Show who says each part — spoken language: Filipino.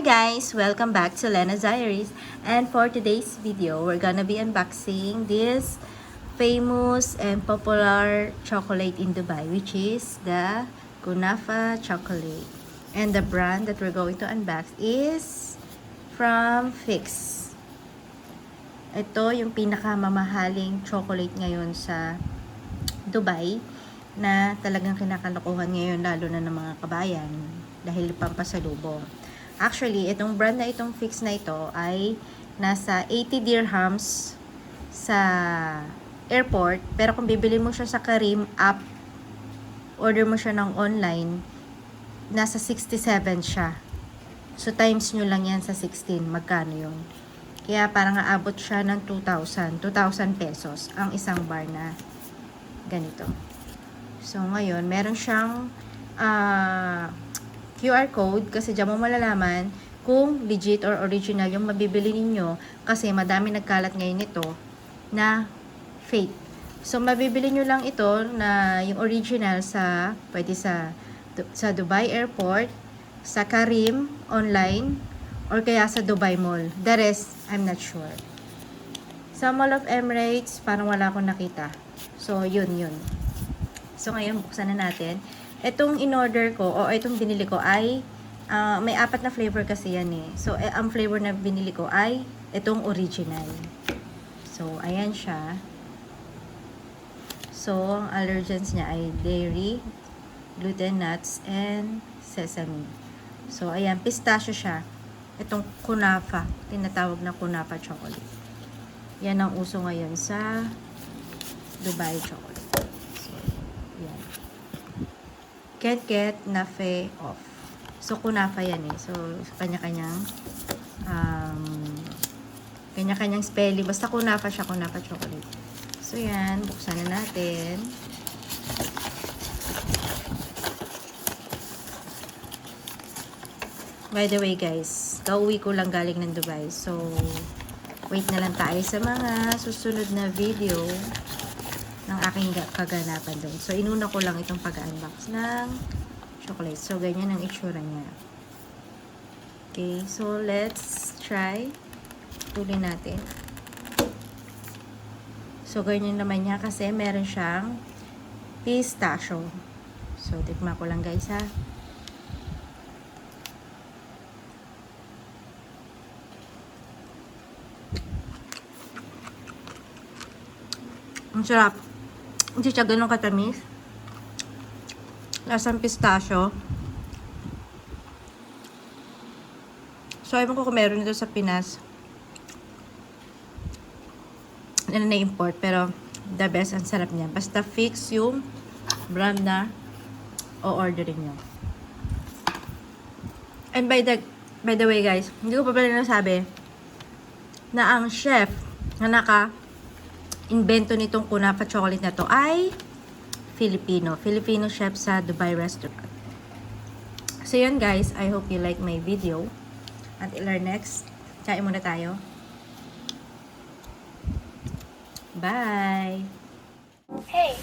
Speaker 1: guys! Welcome back to Lena's Diaries, and for today's video, we're gonna be unboxing this famous and popular chocolate in Dubai, which is the Kunafa chocolate. And the brand that we're going to unbox is from Fix. Ito yung pinakamamahaling chocolate ngayon sa Dubai na talagang kinakalokohan ngayon, lalo na ng mga kabayan dahil pampasalubong. Actually, itong brand na itong Fix na ito ay nasa 80 dirhams sa airport. Pero kung bibili mo siya sa Careem app, order mo siya ng online, nasa 67 siya. So, times nyo lang yan sa 16. Magkano yun? Kaya parang aabot siya ng 2,000 pesos ang isang bar na ganito. So, ngayon, meron siyang QR code kasi diyan mo malalaman kung legit or original yung mabibili ninyo kasi madami nagkalat ngayon ito na fake. So, mabibili nyo lang ito na yung original pwede sa Dubai Airport, sa Careem online, or kaya sa Dubai Mall. The rest, I'm not sure. Sa Mall of Emirates, parang wala akong nakita. So, yun. So, ngayon, buksan na natin. Itong in-order ko, o itong binili ko ay, may 4 na flavor kasi yan eh. So, ang flavor na binili ko ay itong original. So, ayan siya. So, ang allergens niya ay dairy, gluten, nuts, and sesame. So, ayan, pistachio siya. Itong kunafa, tinatawag na kunafa chocolate. Yan ang uso ngayon sa Dubai chocolate. So, yan. Get nafe off. So, kunafa yan eh. So, kanya-kanyang spelling. Basta kunafa siya, kunafa chocolate. So, yan. Buksan na natin. By the way, guys, kauwi ko lang galing ng Dubai. So, wait na lang tayo sa mga susunod na video ng aking kaganapan doon. So, inuna ko lang itong pag-unbox ng chocolate. So, ganyan ang itsura niya. Okay, so let's try. Tuloy natin. So, ganyan naman niya kasi meron siyang pistachio. So, tikma ko lang guys ha. Ang sarap. Hindi siya ganun katamis. Lasang pistachio. So, ewan ko kung meron nito sa Pinas. Na-import. Pero, the best. Ang sarap niya. Basta Fix yung brand na o-orderin nyo. And by the way, guys, hindi ko pa pala nasabi na ang chef na invento nitong kunafa chocolate na to ay Filipino chef sa Dubai restaurant. So yun guys, I hope you like my video. Until our next, kain muna tayo. Bye!
Speaker 2: Hey!